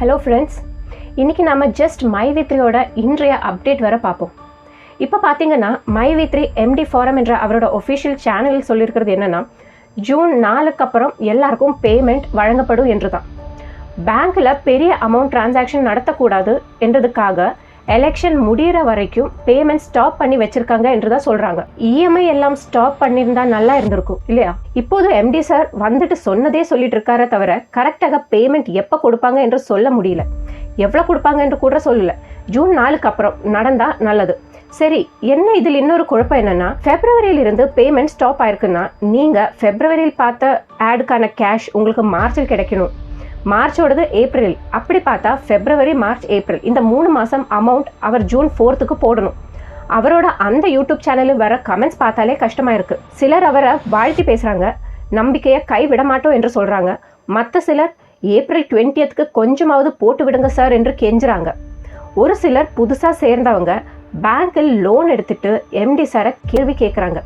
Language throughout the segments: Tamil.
ஹலோ ஃப்ரெண்ட்ஸ், இன்றைக்கி நம்ம ஜஸ்ட் மைவி3யோட இன்றைய அப்டேட் வர பார்ப்போம். இப்போ பார்த்தீங்கன்னா மைவி3 எம்டி ஃபாரம் என்ற அவரோட ஒஃபிஷியல் சேனலில் சொல்லியிருக்கிறது என்னென்னா, ஜூன் 4க்கு அப்புறம் எல்லாருக்கும் பேமெண்ட் வழங்கப்படும் என்று தான். பேங்க்கில் பெரிய அமௌண்ட் டிரான்சாக்ஷன் நடத்தக்கூடாது என்றதுக்காக எலெக்ஷன் முடிகிற வரைக்கும் பேமெண்ட் ஸ்டாப் பண்ணி வச்சிருக்காங்க என்று தான் சொல்கிறாங்க. இஎம்ஐ எல்லாம் ஸ்டாப் பண்ணியிருந்தா நல்லா இருந்திருக்கும் இல்லையா? இப்போது எம்டி சார் வந்துட்டு சொன்னதே சொல்லிட்டு இருக்காரே தவிர கரெக்டாக பேமெண்ட் எப்போ கொடுப்பாங்க என்று சொல்ல முடியல. எவ்வளோ கொடுப்பாங்க என்று கூட சொல்லல. ஜூன் 4க்கு அப்புறம் நடந்தா நல்லது. சரி, என்ன இதில் இன்னொரு குழப்பம் என்னன்னா, பிப்ரவரியிலிருந்து பேமெண்ட் ஸ்டாப் ஆயிருக்குன்னா நீங்கள் பிப்ரவரியில் பார்த்த ஆடுக்கான கேஷ் உங்களுக்கு மார்ச்சில் கிடைக்கணும். மார்ச்சோடது ஏப்ரல், அப்படி பார்த்தா பிப்ரவரி, மார்ச், ஏப்ரல் இந்த 3 மாதம் அமௌண்ட் அவர் ஜூன் 4க்கு போடணும். அவரோட அந்த யூடியூப் சேனலில் வர கமெண்ட்ஸ் பார்த்தாலே கஷ்டமாக இருக்குது. சிலர் அவரை வாழ்த்தி பேசுகிறாங்க, நம்பிக்கையை கைவிட மாட்டோம் என்று சொல்கிறாங்க. மற்ற சிலர் ஏப்ரல் 20க்கு கொஞ்சமாவது போட்டு விடுங்க சார் என்று கெஞ்சுறாங்க. ஒரு சிலர் புதுசாக சேர்ந்தவங்க பேங்க்கில் லோன் எடுத்துட்டு எம்டி சாரை கேள்வி கேட்குறாங்க.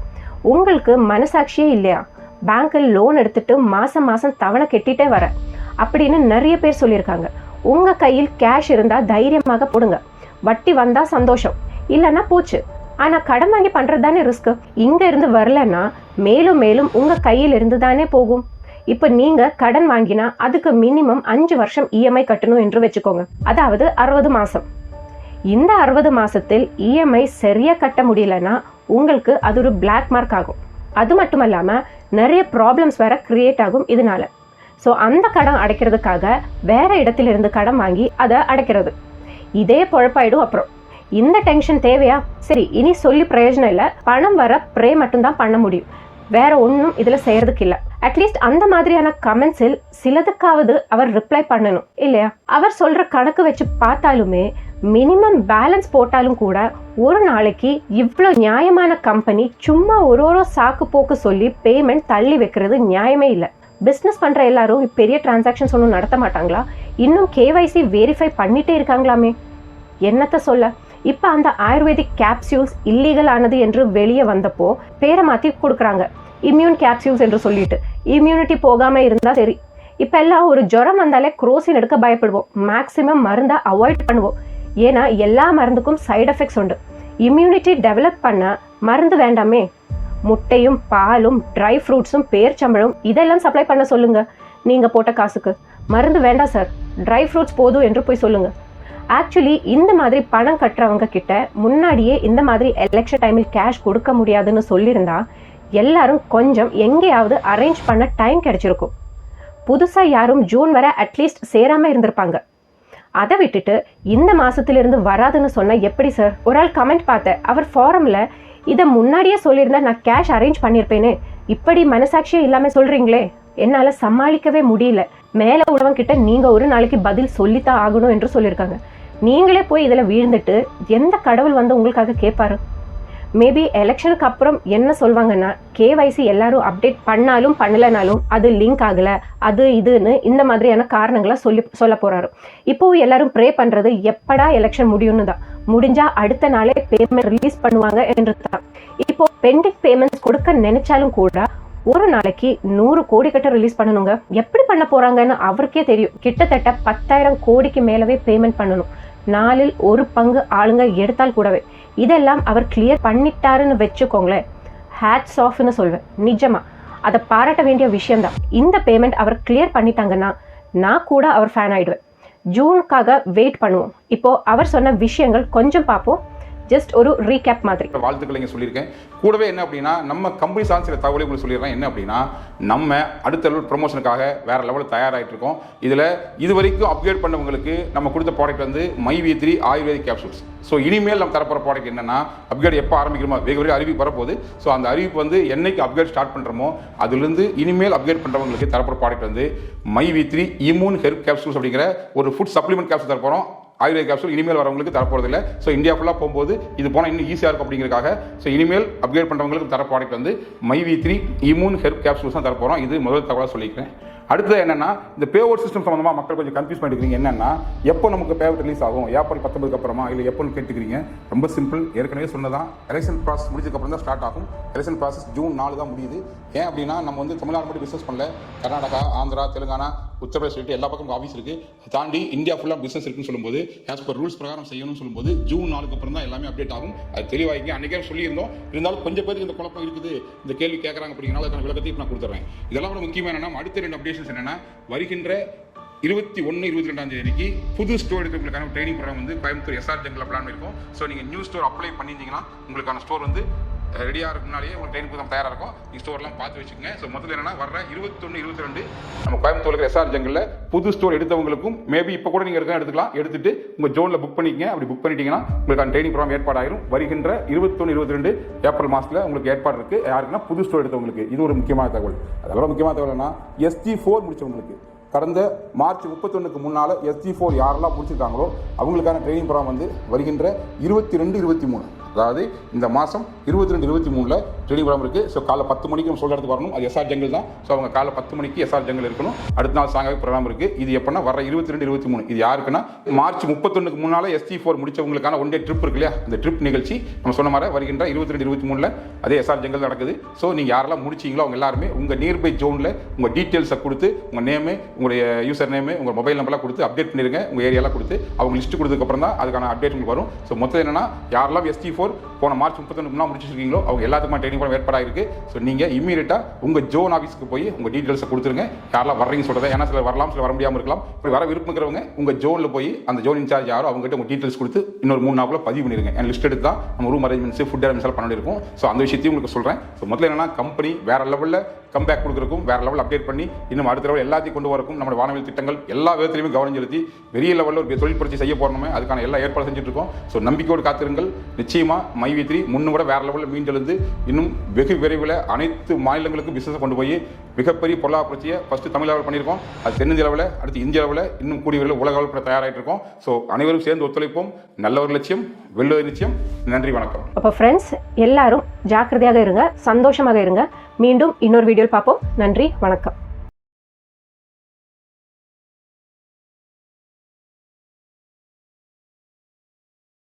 உங்களுக்கு மனசாட்சியே இல்லையா? பேங்க்கில் லோன் எடுத்துட்டு மாதம் மாதம் தவணை கட்டிகிட்டே வர அப்படின்னு நிறைய பேர் சொல்லியிருக்காங்க. உங்கள் கையில் கேஷ் இருந்தால் தைரியமாக போடுங்க. வட்டி வந்தால் சந்தோஷம், இல்லைன்னா போச்சு. ஆனால் கடன் வாங்கி பண்ணுறது தானே ரிஸ்க்கு. இங்கே இருந்து வரலன்னா மேலும் மேலும் உங்கள் கையில் இருந்து தானே போகும். இப்போ நீங்கள் கடன் வாங்கினா அதுக்கு மினிமம் 5 வருஷம் இஎம்ஐ கட்டணும் என்று வச்சுக்கோங்க. அதாவது 60 மாதம். இந்த 60 மாதத்தில் இஎம்ஐ சரியாக கட்ட முடியலன்னா உங்களுக்கு அது ஒரு பிளாக் மார்க் ஆகும். அது மட்டும் இல்லாமல் நிறைய ப்ராப்ளம்ஸ் வேற கிரியேட் ஆகும் இதனால. ஸோ அந்த கடன் அடைக்கிறதுக்காக வேற இடத்திலிருந்து கடன் வாங்கி அதை அடைக்கிறது, இதே பொழப்பாயிடும். அப்புறம் இந்த டென்ஷன் தேவையா? சரி, இனி சொல்லி பிரயோஜனம் இல்லை. பணம் வர ப்ரே மட்டும்தான் பண்ண முடியும், வேற ஒன்றும் இதில் செய்யறதுக்கு இல்லை. அட்லீஸ்ட் அந்த மாதிரியான கமெண்ட்ஸில் சிலதுக்காவது அவர் ரிப்ளை பண்ணணும் இல்லையா? அவர் சொல்ற கணக்கு வச்சு பார்த்தாலுமே மினிமம் பேலன்ஸ் போட்டாலும் கூட ஒரு நாளைக்கு இவ்வளோ நியாயமான கம்பெனி சும்மா ஒரு சாக்கு போக்கு சொல்லி பேமெண்ட் தள்ளி வைக்கிறது நியாயமே இல்லை. பிஸ்னஸ் பண்ணுற எல்லாரும் பெரிய டிரான்சாக்ஷன்ஸ் ஒன்றும் நடத்த மாட்டாங்களா? இன்னும் கேவைசி வெரிஃபை பண்ணிட்டே இருக்காங்களாமே. என்னத்தை சொல்ல, இப்போ அந்த ஆயுர்வேதிக் கேப்சியூல்ஸ் இல்லீகல் ஆனது என்று வெளியே வந்தப்போ பேரை மாற்றி கொடுக்குறாங்க, இம்யூன் கேப்சியூல்ஸ் என்று சொல்லிட்டு. இம்யூனிட்டி போகாமல் இருந்தால் சரி. இப்போ எல்லாம் ஒரு ஜுரம் வந்தாலே குரோசின் எடுக்க பயப்படுவோம். மேக்ஸிமம் மருந்தை அவாய்ட் பண்ணுவோம். ஏன்னா எல்லா மருந்துக்கும் சைடு எஃபெக்ட்ஸ் உண்டு. இம்யூனிட்டி டெவலப் பண்ண மருந்து வேண்டாமே. முட்டையும் பாலும் ட்ரை ஃப்ரூட்ஸும் பேர்ச்சம்பழம் இதெல்லாம் சப்ளை பண்ண சொல்லுங்க. நீங்கள் போட்ட காசுக்கு மருந்து வேண்டாம் சார், ட்ரை ஃப்ரூட்ஸ் போதும் என்று போய் சொல்லுங்க. ஆக்சுவலி இந்த மாதிரி பணம் கட்டுறவங்க கிட்ட முன்னாடியே இந்த மாதிரி எலெக்ஷன் டைமில் கேஷ் கொடுக்க முடியாதுன்னு சொல்லியிருந்தா எல்லாரும் கொஞ்சம் எங்கேயாவது அரேஞ்ச் பண்ண டைம் கிடைச்சிருக்கும். புதுசாக யாரும் ஜூன் வரை அட்லீஸ்ட் சேராமல் இருந்திருப்பாங்க. அதை விட்டுட்டு இந்த மாதத்திலிருந்து வராதுன்னு சொன்னால் எப்படி சார்? ஒரு ஆள் கமெண்ட் பார்த்தேன், அவர் ஃபாரமில் இதை முன்னாடியே சொல்லியிருந்தா நான் கேஷ் அரேஞ்ச் பண்ணியிருப்பேனே, இப்படி மனசாட்சியே இல்லாமல் சொல்கிறீங்களே, என்னால் சமாளிக்கவே முடியல. மேலே உள்ளவங்கிட்ட நீங்கள் ஒரு நாளைக்கு பதில் சொல்லித்தான் ஆகணும் என்று சொல்லியிருக்காங்க. நீங்களே போய் இதில் வீழ்ந்துட்டு எந்த கடவுள் வந்து உங்களுக்காக கேட்பாரு? மேபி எலெக்ஷனுக்கு அப்புறம் என்ன சொல்வாங்கன்னா, கேவைசி எல்லாரும் அப்டேட் பண்ணாலும் பண்ணலைனாலும் அது லிங்க் ஆகலை, அது இதுன்னு இந்த மாதிரியான காரணங்களை சொல்ல போகிறாரு. இப்போது எல்லாரும் ப்ரே பண்ணுறது எப்படா எலெக்ஷன் முடியும்னு தான். முடிஞ்சால் அடுத்த நாளே பேமெண்ட் ரிலீஸ் பண்ணுவாங்க என்று தான். இப்போது பெண்டிங் பேமெண்ட்ஸ் கொடுக்க நினைச்சாலும் கூட ஒரு நாளைக்கு 100 கோடி கிட்ட ரிலீஸ் பண்ணணுங்க. எப்படி பண்ண போகிறாங்கன்னு அவருக்கே தெரியும். கிட்டத்தட்ட 10,000 கோடிக்கு மேலவே பேமெண்ட் பண்ணணும். 4இல் 1 பங்கு ஆளுங்க எடுத்தால் கூடவே. இதெல்லாம் அவர் கிளியர் பண்ணிட்டாருன்னு வச்சுக்கோங்களேன், ஹேட்ஸ் ஆஃப்னு சொல்வேன். நிஜமா அதை பாராட்ட வேண்டிய விஷயம்தான். இந்த பேமெண்ட் அவர் கிளியர் பண்ணிட்டாங்கன்னா நான் கூட அவர் ஃபேன் ஆயிடுவேன். ஜூனுக்காக வெயிட் பண்ணுவோம். இப்போ அவர் சொன்ன விஷயங்கள் கொஞ்சம் பார்ப்போம். ஜஸ்ட் ஒரு ரீகேப் மாதிரி. வாழ்த்துக்கள் இங்கே சொல்லியிருக்கேன். கூடவே என்ன அப்படின்னா, நம்ம கம்பெனி சார்ந்த சில தகவலை உங்களுக்கு சொல்லிடுறேன். என்ன அப்படின்னா, நம்ம அடுத்த லெவல் ப்ரொமோஷனுக்காக வேறு லெவலில் தயாராகிட்டு இருக்கோம். இதில் இது வரைக்கும் அப்கிரேட் பண்ணவங்களுக்கு நம்ம கொடுத்த ப்ராடக்ட் வந்து மைவி3 ஆயுர்வேதிக் கேப்சூல்ஸ். ஸோ இனிமேல் நம்ம தரப்போகிற ப்ராடக்ட் என்னென்னா, அப்கிரேட் எப்போ ஆரம்பிக்கிறோமோ வெகு விரைவில் அறிவிப்பு வரப்போகுது. ஸோ அந்த அறிவிப்பு வந்து என்னைக்கு அப்கிரேட் ஸ்டார்ட் பண்ணுறோமோ அதுலேருந்து இனிமேல் அப்கிரேட் பண்ணுறவங்களுக்கு தரப்போகிற ப்ராடக்ட் வந்து மைவி3 இம்யூன் ஹெல்த் கேப்சூல்ஸ் அப்படிங்கிற ஒரு ஃபுட் சப்ளிமெண்ட் கேப்சூல் தரப்போகிறோம். ஆயுர்வேத கேப்சூல் இனிமேல் வரவங்களுக்கு தரப்போறதில்லை. ஸோ இந்தியா ஃபுல்லாக போகும்போது இது போனால் இன்னும் ஈஸியாக இருக்கும் அப்படிங்கிறக்காக ஸோ இனிமேல் அப்கிரேட் பண்ணுறவங்களுக்கு தர ப்ராடக்ட் வந்து மைவி3 இம்யூன் ஹெல்த் கேப்சூல்ஸ் தான் தரப்போகிறோம். இது முதல் தகவலாக சொல்லிக்கிறேன். அடுத்தது என்னன்னா, இந்த பேஅவுட் சிஸ்டம் சம்மந்தமாக மக்கள் கொஞ்சம் கன்ஃபியூஸ் பண்ணிக்கிறீங்க. என்னன்னா, எப்போ நமக்கு பேஅவுட் ரிலீஸ் ஆகும், ஏப்ரல் 19க்கு அப்புறமா இல்லை எப்போன்னு கேட்டுக்கிறீங்க. ரொம்ப சிம்பிள், ஏற்கனவே சொன்னதான். எலெக்ஷன் ப்ராசஸ் முடிஞ்சதுக்கப்புறம் தான் ஸ்டார்ட் ஆகும். எலெக்ஷன் ப்ராசஸ் ஜூன் 4 தான் முடியுது. ஏன் அப்படின்னா, நம்ம வந்து தமிழ்நாடு மட்டும் பிஸ்னஸ் பண்ணல, கர்நாடகா, ஆந்திரா, தெலுங்கானா உத்தரப்பிரதேச ஸ்டேட் எல்லா பக்கம் ஆஃபீஸ் இருக்கு, தாண்டி இந்தியா ஃபுல்லாக பிசினஸ் இருக்குன்னு சொல்லும்போது ஆஸ் பர் ரூல்ஸ் பிரகாரம் செய்யணும்னு சொல்லும்போது ஜூன் 4க்கு அப்புறம் தான் எல்லாமே அப்டேட் ஆகும். அது தெளிவாகிங்க. அன்றைக்கே சொல்லியிருந்தோம். இருந்தாலும் கொஞ்சம் பேருக்கு இந்த குழப்பம் இருக்குது, இந்த கேள்வி கேட்குறாங்க அப்படிங்கிறனால அதுக்கான விளக்கத்தை இப்போ நான் கொடுத்துட்றேன். இதெல்லாம் விட முக்கியமாக என்னன்னா அடுத்த 2 அப்டேஷன்ஸ் என்னன்னா வருகின்ற 21, 22ஆம் தேதிக்கு புது ஸ்டோர் எடுக்கிறவங்களுக்கான ட்ரைனிங் ப்ரோக்ராம் வந்து கோயம்புத்தூர் எஸ்ஆர் ஜங்கில் பிளான் இருக்கும். ஸோ நீங்கள் நியூ ஸ்டோர் அப்ளை பண்ணியிருந்தீங்கன்னா உங்களுக்கான ஸ்டோர் வந்து ரெடியாக இருக்குனாலே உங்களுக்கு ட்ரைனிங் ப்ரோக்ராம் தயாராக இருக்கும். நீங்கள் ஸ்டோர்லாம் பார்த்து வச்சுக்கோங்க. ஸோ மொத்தத்தில் என்னன்னா வர 21, 22 நம்ம கோயம்புத்தூர் இருக்கிற எஸ்ஆர் ஜங்கில் புது ஸ்டோர் எடுத்தவங்களுக்கும் மேபி இப்போ கூட நீங்கள் எடுத்துக்கலாம். எடுத்துட்டு உங்கள் ஜோனில் புக் பண்ணிக்கங்க. அப்படி புக் பண்ணிட்டீங்கன்னா உங்களுக்கான ட்ரைனிங் ப்ரோக்ராம் ஏற்பாடாயிரும். வருகின்ற 21, 22 ஏப்ரல் மாதத்தில் உங்களுக்கு ஏற்பாடு இருக்குது. யாருக்குன்னா புது ஸ்டோர் எடுத்தவங்களுக்கு. இது ஒரு முக்கியமான தகவல். அதோட முக்கியமான தகவல்னா SG4 முடிச்சவங்களுக்கு கடந்த மார்ச் 31க்கு முன்னால் SG4 யாரெல்லாம் முடிச்சிருக்காங்களோ அவங்களுக்கான ட்ரைனிங் ப்ரோக்ராம் வந்து வருகின்ற 22, 23 அதாவது இந்த மாதம் 22, 23 ட்ரைனிங் ப்ரோக்ராம் இருக்குது. ஸோ காலை 10 மணிக்கு நம்ம சொல்கிற இடத்துக்கு வரணும். அது எஸ்ஆர் ஜங்கிள் தான். ஸோ அவங்க காலை 10 மணிக்கு எஸ்ஆர் ஜங்கிள் இருக்கணும். அடுத்த நாள் சாயங்காலம் ப்ரோக்ராம் இருக்குது. இது எப்போனா வர 22, 23 இது யாருக்குன்னா மார்ச் 31க்கு முன்னால் SG4 முடிச்சவங்களுக்கான ஒன் டே ட்ரிப் இருக்கு இல்லையா, அந்த ட்ரிப் நிகழ்ச்சி நம்ம சொன்ன மாதிரி வருகின்ற 22, 23 அதே எஸ்ஆர் ஜங்கிள் நடக்குது. ஸோ நீங்கள் யாரெல்லாம் முடிச்சிங்களோ அவங்க எல்லாருமே உங்கள் நியர்பை ஜோனில் உங்கள் டீட்டெயில்ஸை கொடுத்து உங்கள் நேமு, உங்களுடைய யூசர் நேமு, உங்கள் மொபைல் நம்பர்லாம் கொடுத்து அப்டேட் பண்ணிடுங்க. உங்கள் ஏரியாலாம் கொடுத்து அவங்க லிஸ்ட் கொடுத்ததுக்கப்புறம் தான் அதுக்கான அப்டேட் உங்களுக்கு வரும். ஸோ மொத்தம் என்னன்னா யாரெல்லாம் SG4 போன மார்ச் 31 முன்னாடி முடிச்சிருக்கீங்களோ அவங்க எல்லாத்துக்குமே ட்ரைனிங் ப்ரோக்ராம் ஏற்பாடாக இருக்குது. ஸோ நீங்கள் இமீடியட்டாக உங்கள் ஜோன் ஆஃபீஸ்க்கு போய் உங்கள் டீட்டெயில்ஸை கொடுத்துருங்க. யாரெல்லாம் வர்றீங்க சொல்கிறத, ஏன்னா சிலர் வரலாம், சிலர் வர முடியாமல் இருக்கலாம். இப்படி வர விருப்பங்கிறவங்க உங்கள் ஜோனில் போய் அந்த ஜோன் இன்சார்ஜ் யாரோ அவங்ககிட்ட உங்கள் டீட்டெயில்ஸ் கொடுத்து இன்னொரு 3 நாளுக்குள்ள பதிவு பண்ணிடுங்க. என் லிஸ்ட் எடுத்து தான் நம்ம ரூம் அரேஞ்ச்மெண்ட்ஸ், ஃபுட் அரேஞ்ச்மெண்ட்ஸ் பண்ணி இருக்கும். ஸோ அந்த விஷயத்தையும் உங்களுக்கு சொல்கிறேன். ஸோ முதல்ல என்னன்னா கம்பெனி வேற லெவலில் கம்பேக் கொடுக்குறக்கும், வேற லெவல் அப்டேட் பண்ணி இன்னும் அடுத்த லெவல் எல்லாத்தையும் கொண்டு வரக்கும் நம்ம வானவில் திட்டங்கள் எல்லா விதத்திலையுமே கவனம் செலுத்தி பெரிய லெவலில் ஒரு தொழில் புரட்சி செய்ய போறோமே அதுக்கான எல்லா ஏற்பாடு செஞ்சுட்டு இருக்கோம். ஸோ நம்பிக்கையோடு காத்திருங்கள். நிச்சயமா MyV3 முன்னும் கூட வேற லெவலில் மீண்டெழுந்து இன்னும் வெகு விரைவில் அனைத்து மாநிலங்களுக்கும் பிசினஸ் கொண்டு போய் மிகப்பெரிய பொருளாதார புரட்சியை ஃபர்ஸ்ட் தமிழ் லெவல் பண்ணியிருக்கோம். அது தென்னிந்திய அளவில், அடுத்து இந்திய அளவில், இன்னும் கூடிய விரைவில் உலக அளவில் தயாராகிட்டு இருக்கோம். ஸோ அனைவரும் சேர்ந்து ஒத்துழைப்போம். நல்ல ஒரு லட்சியம், வெல்லுவது நிச்சயம். நன்றி, வணக்கம். அப்போ ஃப்ரெண்ட்ஸ் எல்லாரும் ஜாக்கிரதையாக இருங்க, சந்தோஷமாக இருங்க. மீண்டும் இன்னொரு வீடியோவில் பார்ப்போம். நன்றி, வணக்கம்.